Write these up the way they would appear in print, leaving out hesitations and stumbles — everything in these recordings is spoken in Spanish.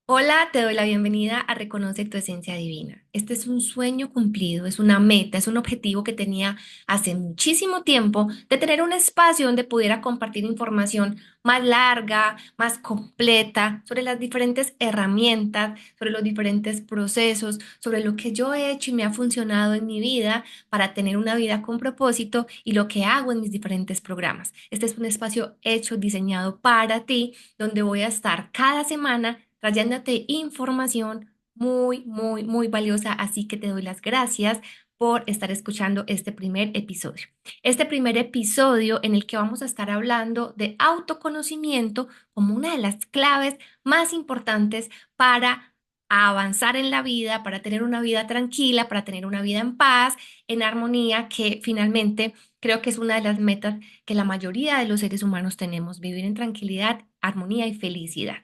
Hola, te doy la bienvenida a Reconoce tu esencia divina. Este es un sueño cumplido, es una meta, es un objetivo que tenía hace muchísimo tiempo de tener un espacio donde pudiera compartir información más larga, más completa, sobre las diferentes herramientas, sobre los diferentes procesos, sobre lo que yo he hecho y me ha funcionado en mi vida para tener una vida con propósito y lo que hago en mis diferentes programas. Este es un espacio hecho, diseñado para ti, donde voy a estar cada semana trayéndote información muy valiosa, así que te doy las gracias por estar escuchando este primer episodio. Este primer episodio en el que vamos a estar hablando de autoconocimiento como una de las claves más importantes para avanzar en la vida, para tener una vida tranquila, para tener una vida en paz, en armonía, que finalmente creo que es una de las metas que la mayoría de los seres humanos tenemos, vivir en tranquilidad, armonía y felicidad.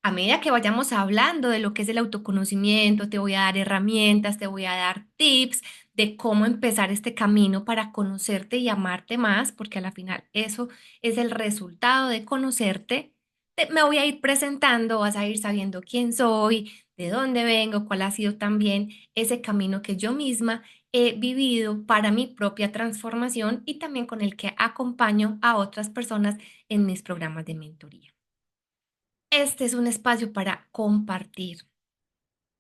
A medida que vayamos hablando de lo que es el autoconocimiento, te voy a dar herramientas, te voy a dar tips de cómo empezar este camino para conocerte y amarte más, porque a la final eso es el resultado de conocerte. Me voy a ir presentando, vas a ir sabiendo quién soy, de dónde vengo, cuál ha sido también ese camino que yo misma he vivido para mi propia transformación y también con el que acompaño a otras personas en mis programas de mentoría. Este es un espacio para compartir.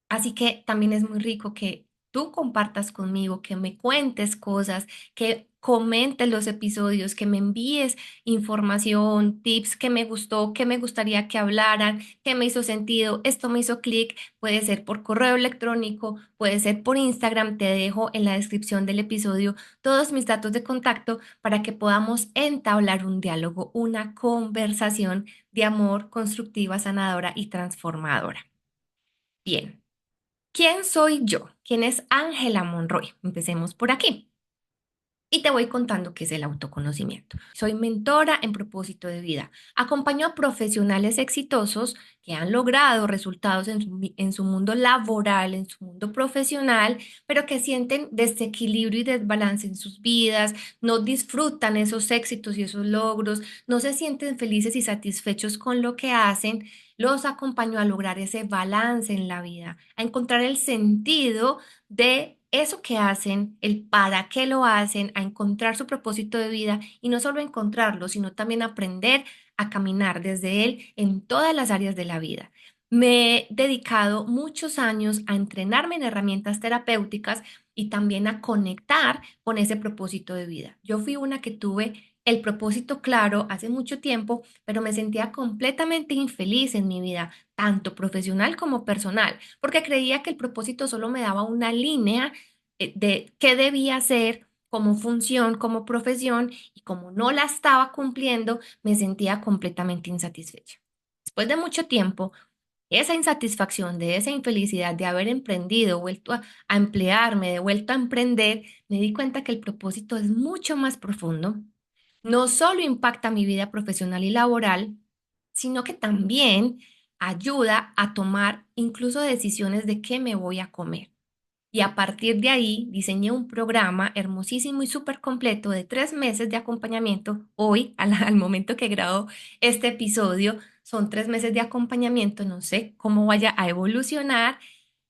Así que también es muy rico que tú compartas conmigo, que me cuentes cosas, que comentes los episodios, que me envíes información, tips que me gustó, que me gustaría que hablaran, que me hizo sentido, esto me hizo clic, puede ser por correo electrónico, puede ser por Instagram, te dejo en la descripción del episodio todos mis datos de contacto para que podamos entablar un diálogo, una conversación de amor constructiva, sanadora y transformadora. Bien. ¿Quién soy yo? ¿Quién es Ángela Monroy? Empecemos por aquí. Y te voy contando qué es el autoconocimiento. Soy mentora en propósito de vida. Acompaño a profesionales exitosos que han logrado resultados en su mundo laboral, en su mundo profesional, pero que sienten desequilibrio y desbalance en sus vidas, no disfrutan esos éxitos y esos logros, no se sienten felices y satisfechos con lo que hacen. Los acompaño a lograr ese balance en la vida, a encontrar el sentido de eso que hacen, el para qué lo hacen, a encontrar su propósito de vida y no solo encontrarlo, sino también aprender a caminar desde él en todas las áreas de la vida. Me he dedicado muchos años a entrenarme en herramientas terapéuticas y también a conectar con ese propósito de vida. Yo fui una que tuve el propósito claro hace mucho tiempo, pero me sentía completamente infeliz en mi vida, tanto profesional como personal, porque creía que el propósito solo me daba una línea de qué debía hacer como función, como profesión, y como no la estaba cumpliendo, me sentía completamente insatisfecha. Después de mucho tiempo, esa insatisfacción, de esa infelicidad de haber emprendido, vuelto a emplearme, de vuelto a emprender, me di cuenta que el propósito es mucho más profundo. No solo impacta mi vida profesional y laboral, sino que también ayuda a tomar incluso decisiones de qué me voy a comer. Y a partir de ahí diseñé un programa hermosísimo y súper completo de 3 meses de acompañamiento. Hoy, al momento que grabo este episodio, son 3 meses de acompañamiento. No sé cómo vaya a evolucionar,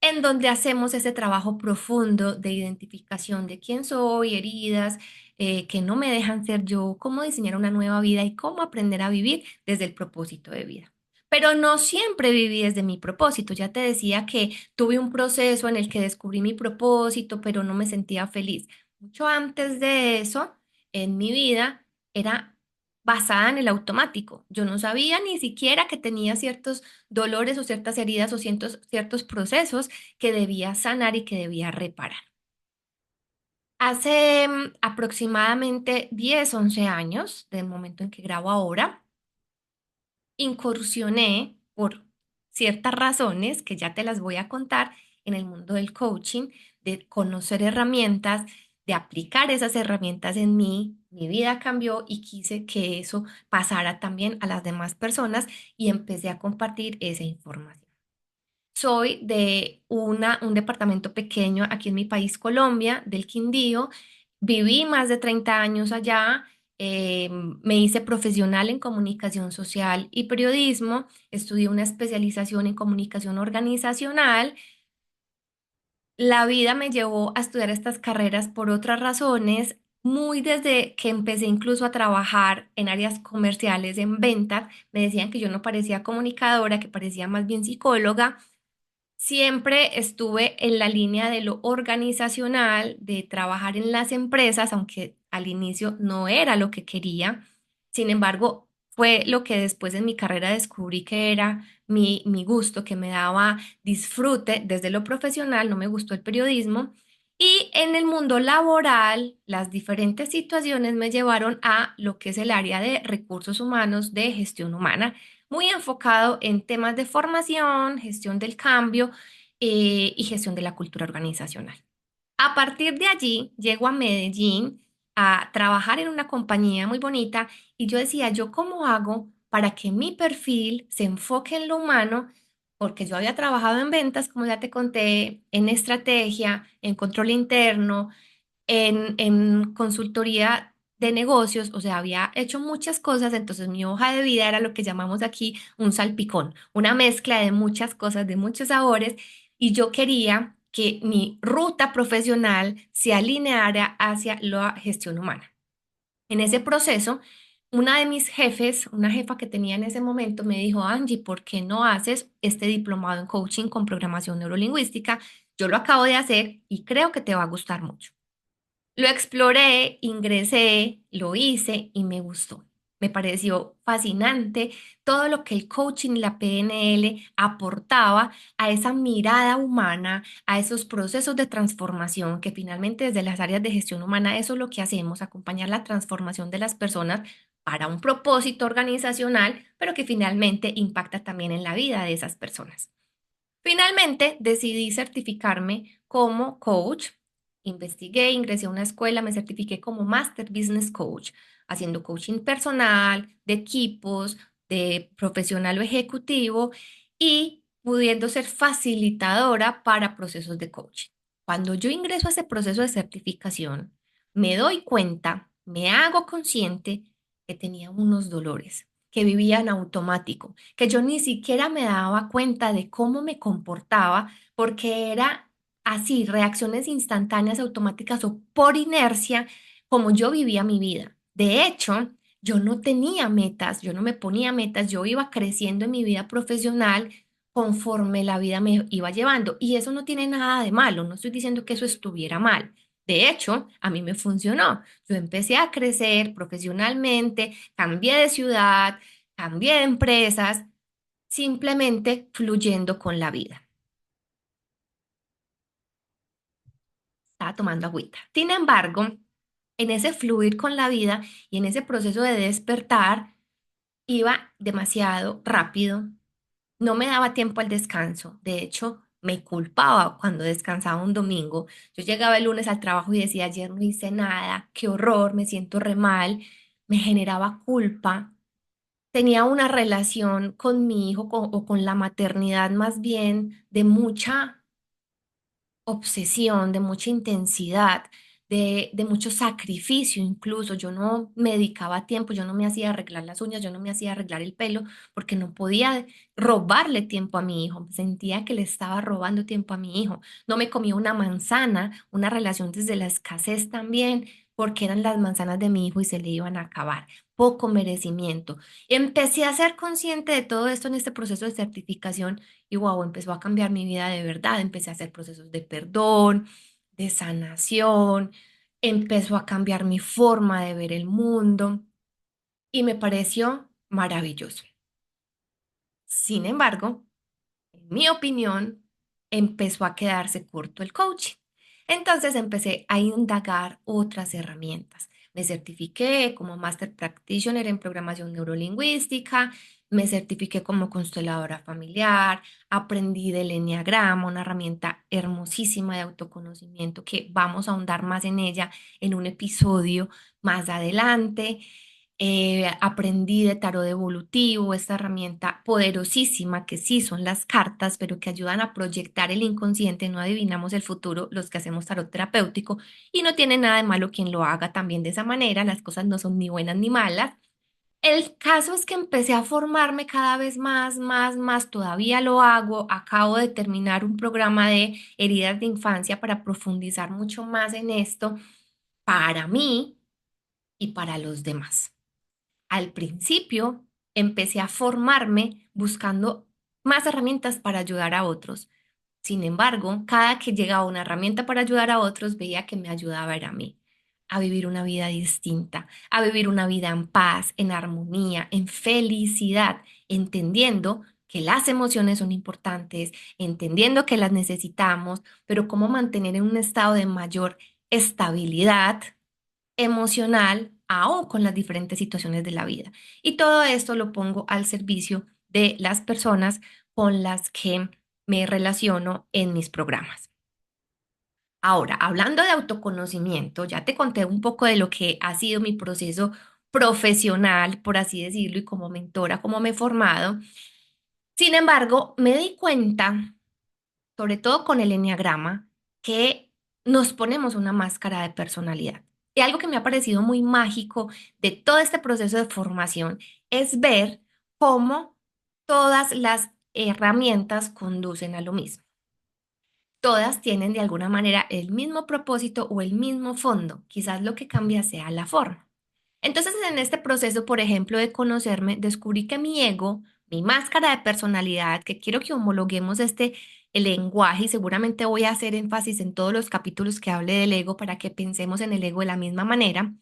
en donde hacemos ese trabajo profundo de identificación de quién soy, heridas que no me dejan ser yo, cómo diseñar una nueva vida y cómo aprender a vivir desde el propósito de vida. Pero no siempre viví desde mi propósito. Ya te decía que tuve un proceso en el que descubrí mi propósito, pero no me sentía feliz. Mucho antes de eso, en mi vida, era basada en el automático. Yo no sabía ni siquiera que tenía ciertos dolores o ciertas heridas o ciertos procesos que debía sanar y que debía reparar. Hace aproximadamente 10, 11 años, del momento en que grabo ahora, incursioné por ciertas razones que ya te las voy a contar en el mundo del coaching, de conocer herramientas, de aplicar esas herramientas en mí. Mi vida cambió y quise que eso pasara también a las demás personas y empecé a compartir esa información. Soy de un departamento pequeño aquí en mi país, Colombia, del Quindío. Viví más de 30 años allá Me hice profesional en comunicación social y periodismo, estudié una especialización en comunicación organizacional. La vida me llevó a estudiar estas carreras por otras razones, muy desde que empecé incluso a trabajar en áreas comerciales, en ventas. Me decían que yo no parecía comunicadora, que parecía más bien psicóloga. Siempre estuve en la línea de lo organizacional, de trabajar en las empresas, aunque al inicio no era lo que quería. Sin embargo, fue lo que después en mi carrera descubrí que era mi gusto, que me daba disfrute desde lo profesional, no me gustó el periodismo. Y en el mundo laboral, las diferentes situaciones me llevaron a lo que es el área de recursos humanos, de gestión humana, muy enfocado en temas de formación, gestión del cambio y gestión de la cultura organizacional. A partir de allí, llego a Medellín a trabajar en una compañía muy bonita y yo decía, ¿yo cómo hago para que mi perfil se enfoque en lo humano? Porque yo había trabajado en ventas, como ya te conté, en estrategia, en control interno, en consultoría de negocios, o sea, había hecho muchas cosas, entonces mi hoja de vida era lo que llamamos aquí un salpicón, una mezcla de muchas cosas, de muchos sabores, y yo quería que mi ruta profesional se alineara hacia la gestión humana. En ese proceso, una de mis jefes, una jefa que tenía en ese momento, me dijo, Angie, ¿por qué no haces este diplomado en coaching con programación neurolingüística? Yo lo acabo de hacer y creo que te va a gustar mucho. Lo exploré, ingresé, lo hice y me gustó. Me pareció fascinante todo lo que el coaching y la PNL aportaba a esa mirada humana, a esos procesos de transformación que finalmente desde las áreas de gestión humana eso es lo que hacemos, acompañar la transformación de las personas para un propósito organizacional, pero que finalmente impacta también en la vida de esas personas. Finalmente decidí certificarme como coach. Investigué, ingresé a una escuela, me certifiqué como Master Business Coach, haciendo coaching personal, de equipos, de profesional o ejecutivo y pudiendo ser facilitadora para procesos de coaching. Cuando yo ingreso a ese proceso de certificación, me doy cuenta, me hago consciente que tenía unos dolores, que vivía en automático, que yo ni siquiera me daba cuenta de cómo me comportaba porque era así, reacciones instantáneas, automáticas o por inercia, como yo vivía mi vida. De hecho, yo no tenía metas, yo no me ponía metas, yo iba creciendo en mi vida profesional conforme la vida me iba llevando. Y eso no tiene nada de malo, no estoy diciendo que eso estuviera mal. De hecho, a mí me funcionó. Yo empecé a crecer profesionalmente, cambié de ciudad, cambié de empresas, simplemente fluyendo con la vida. Estaba tomando agüita. Sin embargo, en ese fluir con la vida y en ese proceso de despertar, iba demasiado rápido, no me daba tiempo al descanso. De hecho, me culpaba cuando descansaba un domingo. Yo llegaba el lunes al trabajo y decía, ayer no hice nada, qué horror, me siento re mal. Me generaba culpa. Tenía una relación con mi hijo o con la maternidad más bien de mucha obsesión, de mucha intensidad, de mucho sacrificio incluso. Yo no me dedicaba tiempo, yo no me hacía arreglar las uñas, yo no me hacía arreglar el pelo porque no podía robarle tiempo a mi hijo. Sentía que le estaba robando tiempo a mi hijo. No me comía una manzana, una relación desde la escasez también, porque eran las manzanas de mi hijo y se le iban a acabar. Poco merecimiento. Empecé a ser consciente de todo esto en este proceso de certificación y wow, empezó a cambiar mi vida de verdad. Empecé a hacer procesos de perdón, de sanación, empezó a cambiar mi forma de ver el mundo y me pareció maravilloso. Sin embargo, en mi opinión, empezó a quedarse corto el coaching. Entonces empecé a indagar otras herramientas. Me certifiqué como Master Practitioner en programación neurolingüística, me certifiqué como consteladora familiar, aprendí del Enneagrama, una herramienta hermosísima de autoconocimiento que vamos a ahondar más en ella en un episodio más adelante. Aprendí de tarot evolutivo, esta herramienta poderosísima que sí son las cartas, pero que ayudan a proyectar el inconsciente. No adivinamos el futuro los que hacemos tarot terapéutico y no tiene nada de malo quien lo haga también de esa manera. Las cosas no son ni buenas ni malas. El caso es que empecé a formarme cada vez más, todavía lo hago. Acabo de terminar un programa de heridas de infancia para profundizar mucho más en esto para mí y para los demás. Al principio empecé a formarme buscando más herramientas para ayudar a otros. Sin embargo, cada que llegaba una herramienta para ayudar a otros, veía que me ayudaba era a mí, a vivir una vida distinta, a vivir una vida en paz, en armonía, en felicidad, entendiendo que las emociones son importantes, entendiendo que las necesitamos, pero cómo mantener en un estado de mayor estabilidad emocional, aún con las diferentes situaciones de la vida. Y todo esto lo pongo al servicio de las personas con las que me relaciono en mis programas. Ahora, hablando de autoconocimiento, ya te conté un poco de lo que ha sido mi proceso profesional, por así decirlo, y como mentora, cómo me he formado. Sin embargo, me di cuenta, sobre todo con el enneagrama, que nos ponemos una máscara de personalidad. Y algo que me ha parecido muy mágico de todo este proceso de formación es ver cómo todas las herramientas conducen a lo mismo. Todas tienen de alguna manera el mismo propósito o el mismo fondo. Quizás lo que cambia sea la forma. Entonces, en este proceso, por ejemplo, de conocerme, descubrí que mi ego, mi máscara de personalidad, que quiero que homologuemos el lenguaje y seguramente voy a hacer énfasis en todos los capítulos que hable del ego para que pensemos en el ego de la misma manera.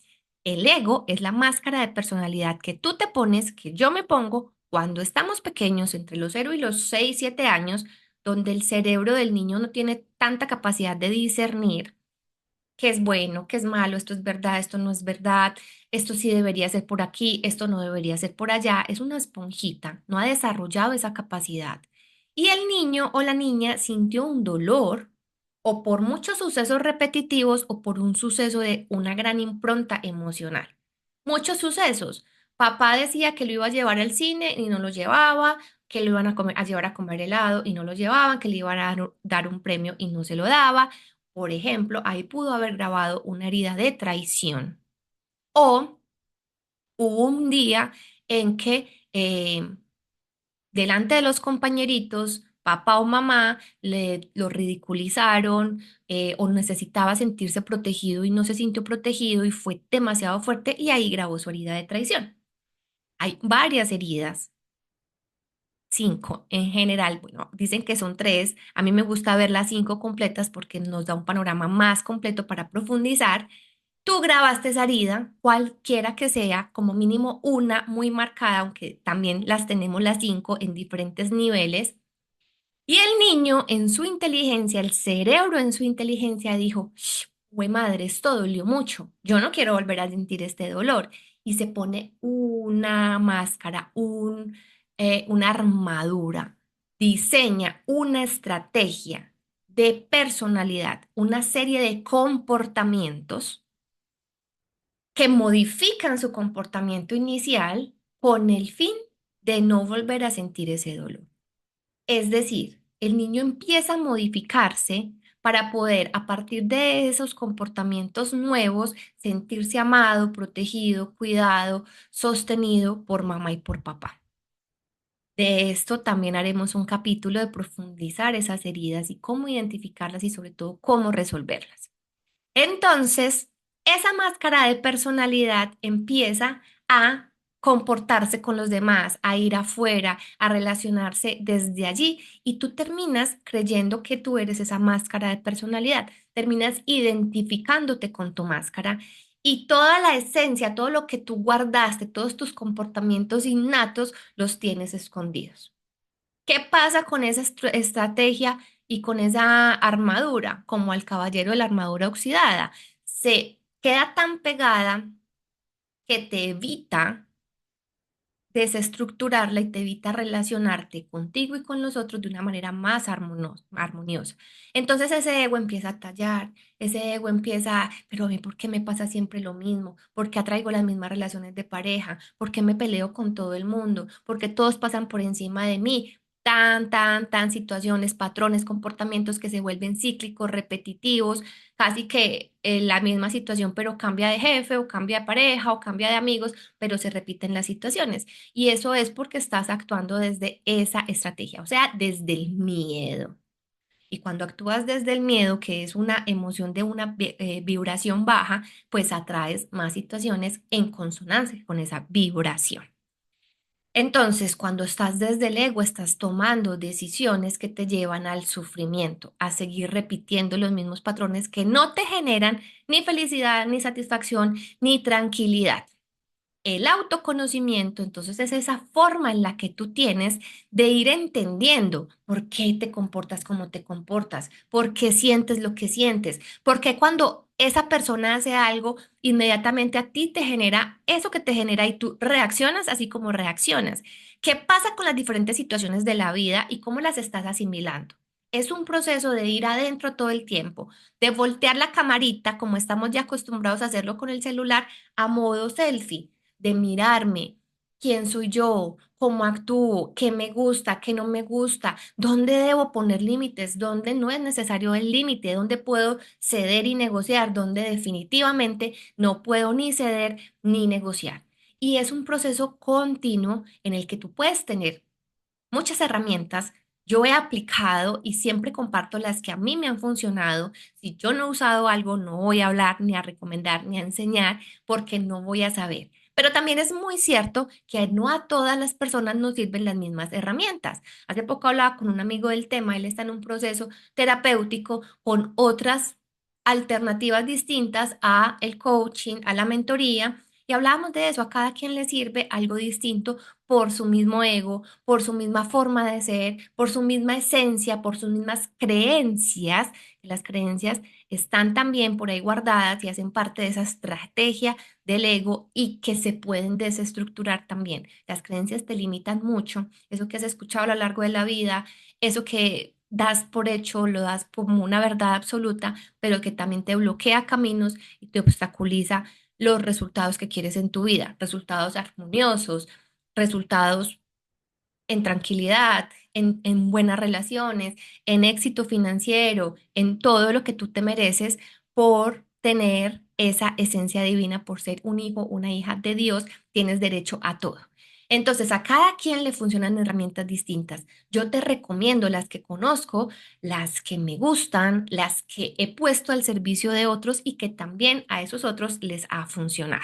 El ego es la máscara de personalidad que tú te pones, que yo me pongo cuando estamos pequeños, entre los 0 y los 6 7 años, donde el cerebro del niño no tiene tanta capacidad de discernir qué es bueno, qué es malo, esto es verdad, esto no es verdad, esto sí debería ser por aquí, esto no debería ser por allá. Es una esponjita, no ha desarrollado esa capacidad. Y el niño o la niña sintió un dolor o por muchos sucesos repetitivos o por un suceso de una gran impronta emocional. Muchos sucesos. Papá decía que lo iba a llevar al cine y no lo llevaba, que lo iban a llevar a comer helado y no lo llevaban, que le iban a dar un premio y no se lo daba. Por ejemplo, ahí pudo haber grabado una herida de traición. O hubo un día en que delante de los compañeritos, papá o mamá lo ridiculizaron o necesitaba sentirse protegido y no se sintió protegido y fue demasiado fuerte y ahí grabó su herida de traición. Hay varias heridas. 5 en general, bueno, dicen que son 3. A mí me gusta ver las 5 completas porque nos da un panorama más completo para profundizar. Tú grabaste esa herida, cualquiera que sea, como mínimo una muy marcada, aunque también las tenemos las 5 en diferentes niveles. Y el niño en su inteligencia, el cerebro en su inteligencia dijo, güey madre, esto dolió mucho, yo no quiero volver a sentir este dolor. Y se pone una máscara, una armadura, diseña una estrategia de personalidad, una serie de comportamientos que modifican su comportamiento inicial con el fin de no volver a sentir ese dolor. Es decir, el niño empieza a modificarse para poder, a partir de esos comportamientos nuevos, sentirse amado, protegido, cuidado, sostenido por mamá y por papá. De esto también haremos un capítulo de profundizar esas heridas y cómo identificarlas y sobre todo cómo resolverlas. Entonces, esa máscara de personalidad empieza a comportarse con los demás, a ir afuera, a relacionarse desde allí y tú terminas creyendo que tú eres esa máscara de personalidad, terminas identificándote con tu máscara y toda la esencia, todo lo que tú guardaste, todos tus comportamientos innatos los tienes escondidos. ¿Qué pasa con esa estrategia y con esa armadura, como al caballero de la armadura oxidada? Se queda tan pegada que te evita desestructurarla y te evita relacionarte contigo y con los otros de una manera más armoniosa. Entonces ese ego empieza a tallar, ese ego empieza, pero a mí, ¿por qué me pasa siempre lo mismo? ¿Por qué atraigo las mismas relaciones de pareja? ¿Por qué me peleo con todo el mundo? ¿Por qué todos pasan por encima de mí? Tan situaciones, patrones, comportamientos que se vuelven cíclicos, repetitivos, casi que la misma situación, pero cambia de jefe o cambia de pareja o cambia de amigos, pero se repiten las situaciones. Y eso es porque estás actuando desde esa estrategia, o sea, desde el miedo. Y cuando actúas desde el miedo, que es una emoción de una vibración baja, pues atraes más situaciones en consonancia con esa vibración. Entonces, cuando estás desde el ego, estás tomando decisiones que te llevan al sufrimiento, a seguir repitiendo los mismos patrones que no te generan ni felicidad, ni satisfacción, ni tranquilidad. El autoconocimiento, entonces, es esa forma en la que tú tienes de ir entendiendo por qué te comportas como te comportas, por qué sientes lo que sientes, por qué cuando esa persona hace algo, inmediatamente a ti te genera eso que te genera y tú reaccionas así como reaccionas. ¿Qué pasa con las diferentes situaciones de la vida y cómo las estás asimilando? Es un proceso de ir adentro todo el tiempo, de voltear la camarita, como estamos ya acostumbrados a hacerlo con el celular, a modo selfie de mirarme, quién soy yo, cómo actúo, qué me gusta, qué no me gusta, dónde debo poner límites, dónde no es necesario el límite, dónde puedo ceder y negociar, dónde definitivamente no puedo ni ceder ni negociar. Y es un proceso continuo en el que tú puedes tener muchas herramientas. Yo he aplicado y siempre comparto las que a mí me han funcionado. Si yo no he usado algo, no voy a hablar, ni a recomendar, ni a enseñar, porque no voy a saber. Pero también es muy cierto que no a todas las personas nos sirven las mismas herramientas. Hace poco hablaba con un amigo del tema, él está en un proceso terapéutico con otras alternativas distintas a el coaching, a la mentoría, y hablábamos de eso, a cada quien le sirve algo distinto por su mismo ego, por su misma forma de ser, por su misma esencia, por sus mismas creencias. Las creencias están también por ahí guardadas y hacen parte de esa estrategia del ego y que se pueden desestructurar también. Las creencias te limitan mucho, eso que has escuchado a lo largo de la vida, eso que das por hecho, lo das como una verdad absoluta, pero que también te bloquea caminos y te obstaculiza los resultados que quieres en tu vida, resultados armoniosos, resultados en tranquilidad, en buenas relaciones, en éxito financiero, en todo lo que tú te mereces por tener esa esencia divina, por ser un hijo, una hija de Dios, tienes derecho a todo. Entonces, a cada quien le funcionan herramientas distintas. Yo te recomiendo las que conozco, las que me gustan, las que he puesto al servicio de otros y que también a esos otros les ha funcionado.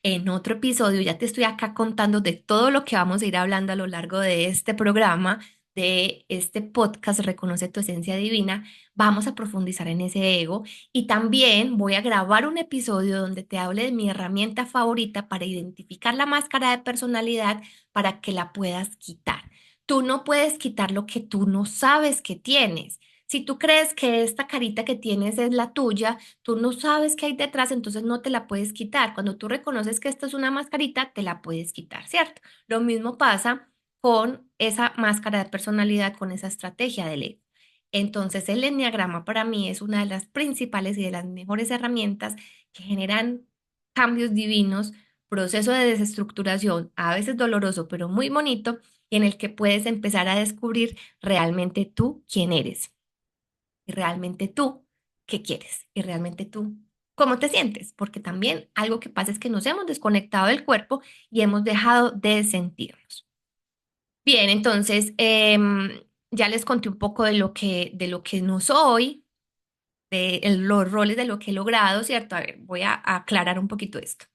En otro episodio ya te estoy acá contando de todo lo que vamos a ir hablando a lo largo de este programa, de este podcast Reconoce tu esencia divina. Vamos a profundizar en ese ego y también voy a grabar un episodio donde te hable de mi herramienta favorita para identificar la máscara de personalidad para que la puedas quitar. Tú no puedes quitar lo que tú no sabes que tienes. Si tú crees que esta carita que tienes es la tuya, tú no sabes qué hay detrás, entonces no te la puedes quitar. Cuando tú reconoces que esto es una mascarita, te la puedes quitar, ¿cierto? Lo mismo pasa con esa máscara de personalidad, con esa estrategia del ego. Entonces, el enneagrama para mí es una de las principales y de las mejores herramientas que generan cambios divinos, proceso de desestructuración, a veces doloroso, pero muy bonito, y en el que puedes empezar a descubrir realmente tú quién eres y realmente tú qué quieres y realmente tú cómo te sientes, porque también algo que pasa es que nos hemos desconectado del cuerpo y hemos dejado de sentirnos. Bien, entonces ya les conté un poco de lo que no soy, los roles de lo que he logrado, ¿cierto? A ver, voy a aclarar un poquito esto.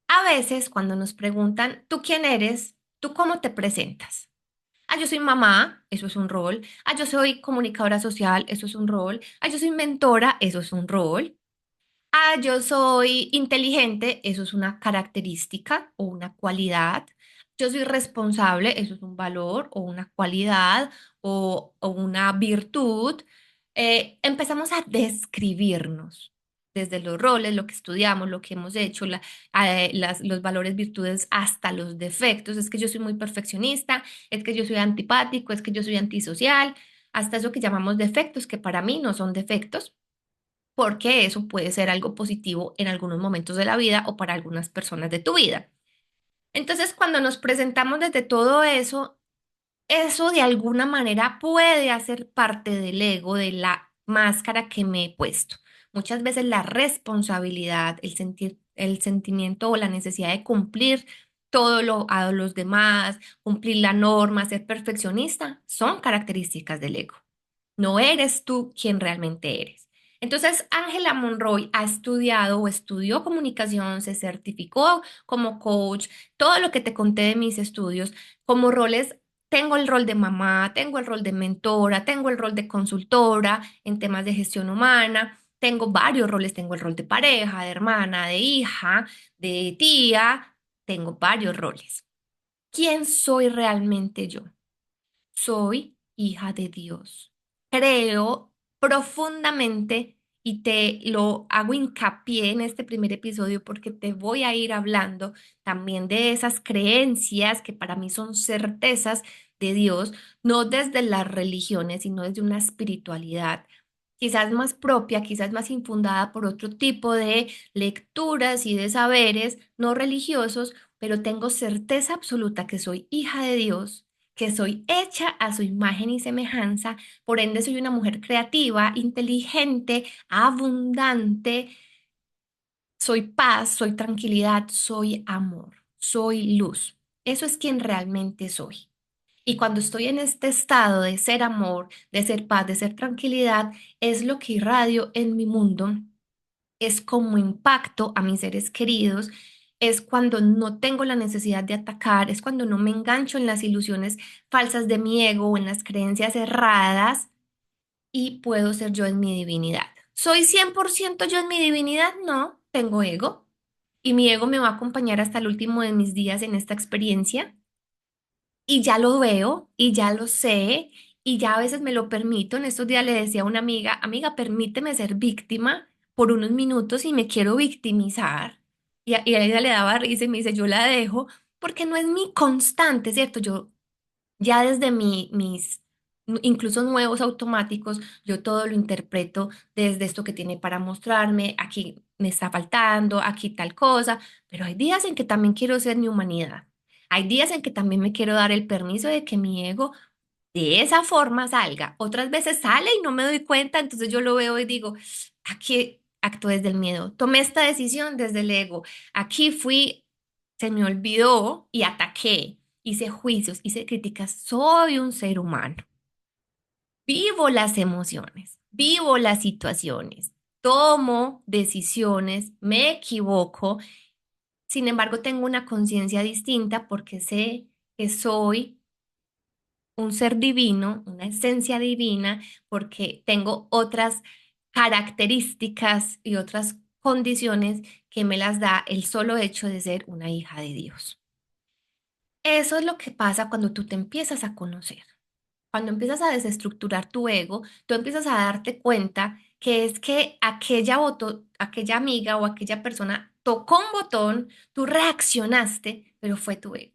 A veces cuando nos preguntan, ¿tú quién eres? ¿Tú cómo te presentas? Ah, yo soy mamá, eso es un rol. Ah, yo soy comunicadora social, eso es un rol. Ah, yo soy mentora, eso es un rol. Ah, yo soy inteligente, eso es una característica o una cualidad. Yo soy responsable, eso es un valor o una cualidad o una virtud. Empezamos a describirnos. desde los roles, lo que estudiamos, lo que hemos hecho, los valores, virtudes, hasta los defectos. Es que yo soy muy perfeccionista, es que yo soy antipático, es que yo soy antisocial, hasta eso que llamamos defectos, que para mí no son defectos, porque eso puede ser algo positivo en algunos momentos de la vida o para algunas personas de tu vida. Entonces, cuando nos presentamos desde todo eso de alguna manera puede hacer parte del ego, de la máscara que me he puesto. Muchas veces la responsabilidad, el sentimiento o la necesidad de cumplir todo lo a los demás, cumplir la norma, ser perfeccionista, son características del ego. No eres tú quien realmente eres. Entonces, Ángela Monroy ha estudiado o estudió comunicación, se certificó como coach, todo lo que te conté de mis estudios, como roles, tengo el rol de mamá, tengo el rol de mentora, tengo el rol de consultora en temas de gestión humana, tengo varios roles, tengo el rol de pareja, de hermana, de hija, de tía, tengo varios roles. ¿Quién soy realmente yo? Soy hija de Dios. Creo profundamente y te lo hago hincapié en este primer episodio porque te voy a ir hablando también de esas creencias que para mí son certezas de Dios, no desde las religiones, sino desde una espiritualidad quizás más propia, quizás más infundada por otro tipo de lecturas y de saberes no religiosos, pero tengo certeza absoluta que soy hija de Dios, que soy hecha a su imagen y semejanza, por ende soy una mujer creativa, inteligente, abundante, soy paz, soy tranquilidad, soy amor, soy luz. Eso es quien realmente soy. Y cuando estoy en este estado de ser amor, de ser paz, de ser tranquilidad, es lo que irradio en mi mundo, es como impacto a mis seres queridos, es cuando no tengo la necesidad de atacar, es cuando no me engancho en las ilusiones falsas de mi ego o en las creencias erradas y puedo ser yo en mi divinidad. ¿Soy 100% yo en mi divinidad? No, tengo ego y mi ego me va a acompañar hasta el último de mis días en esta experiencia y ya lo veo y ya lo sé y ya a veces me lo permito. En estos días le decía a una amiga, amiga, permíteme ser víctima por unos minutos y me quiero victimizar. Y a ella le daba risa y me dice, yo la dejo porque no es mi constante, ¿cierto? Yo ya desde incluso nuevos automáticos, yo todo lo interpreto desde esto que tiene para mostrarme, aquí me está faltando, aquí tal cosa, pero hay días en que también quiero ser mi humanidad. Hay días en que también me quiero dar el permiso de que mi ego de esa forma salga. Otras veces sale y no me doy cuenta, entonces yo lo veo y digo, aquí acto desde el miedo, tomé esta decisión desde el ego, aquí fui, se me olvidó y ataqué, hice juicios, hice críticas, soy un ser humano. Vivo las emociones, vivo las situaciones, tomo decisiones, me equivoco, sin embargo tengo una conciencia distinta porque sé que soy un ser divino, una esencia divina, porque tengo otras características y otras condiciones que me las da el solo hecho de ser una hija de Dios. Eso es lo que pasa cuando tú te empiezas a conocer. Cuando empiezas a desestructurar tu ego, tú empiezas a darte cuenta que es que aquella amiga o aquella persona tocó un botón, tú reaccionaste, pero fue tu ego.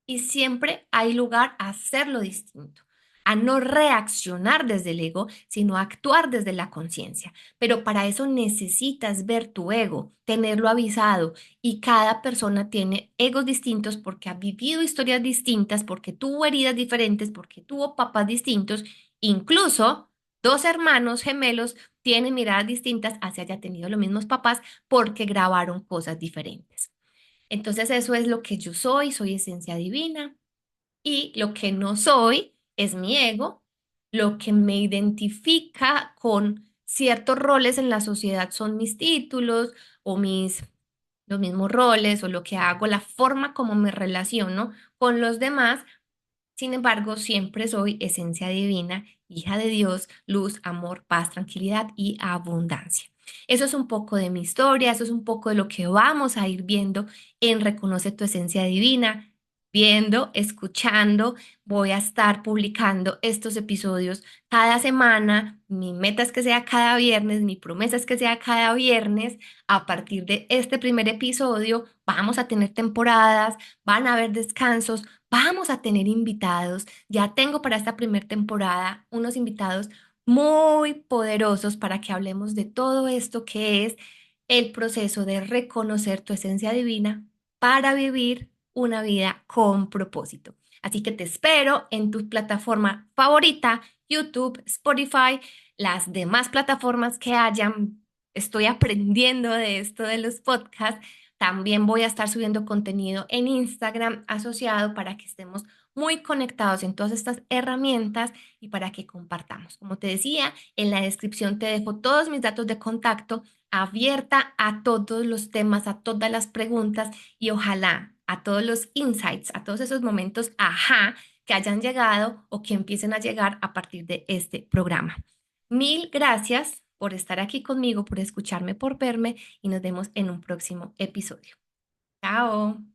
Y siempre hay lugar a hacerlo distinto, a no reaccionar desde el ego, sino a actuar desde la conciencia. Pero para eso necesitas ver tu ego, tenerlo avisado. Y cada persona tiene egos distintos porque ha vivido historias distintas, porque tuvo heridas diferentes, porque tuvo papás distintos. Incluso dos hermanos gemelos tienen miradas distintas hacia haya tenido los mismos papás porque grabaron cosas diferentes. Entonces eso es lo que yo soy esencia divina y lo que no soy es mi ego, lo que me identifica con ciertos roles en la sociedad son mis títulos o los mismos roles o lo que hago, la forma como me relaciono con los demás. Sin embargo, siempre soy esencia divina, hija de Dios, luz, amor, paz, tranquilidad y abundancia. Eso es un poco de mi historia, eso es un poco de lo que vamos a ir viendo en Reconoce tu esencia divina. viendo, escuchando. Voy a estar publicando estos episodios cada semana. Mi meta es que sea cada viernes, mi promesa es que sea cada viernes. A partir de este primer episodio vamos a tener temporadas, van a haber descansos, vamos a tener invitados. Ya tengo para esta primera temporada unos invitados muy poderosos para que hablemos de todo esto que es el proceso de reconocer tu esencia divina para vivir una vida con propósito. Así que te espero en tu plataforma favorita, YouTube, Spotify, las demás plataformas que hayan. Estoy aprendiendo de esto de los podcasts. También voy a estar subiendo contenido en Instagram asociado para que estemos muy conectados en todas estas herramientas y para que compartamos. Como te decía, en la descripción te dejo todos mis datos de contacto, abierta a todos los temas, a todas las preguntas y ojalá a todos los insights, a todos esos momentos, ajá, que hayan llegado o que empiecen a llegar a partir de este programa. Mil gracias por estar aquí conmigo, por escucharme, por verme y nos vemos en un próximo episodio. Chao.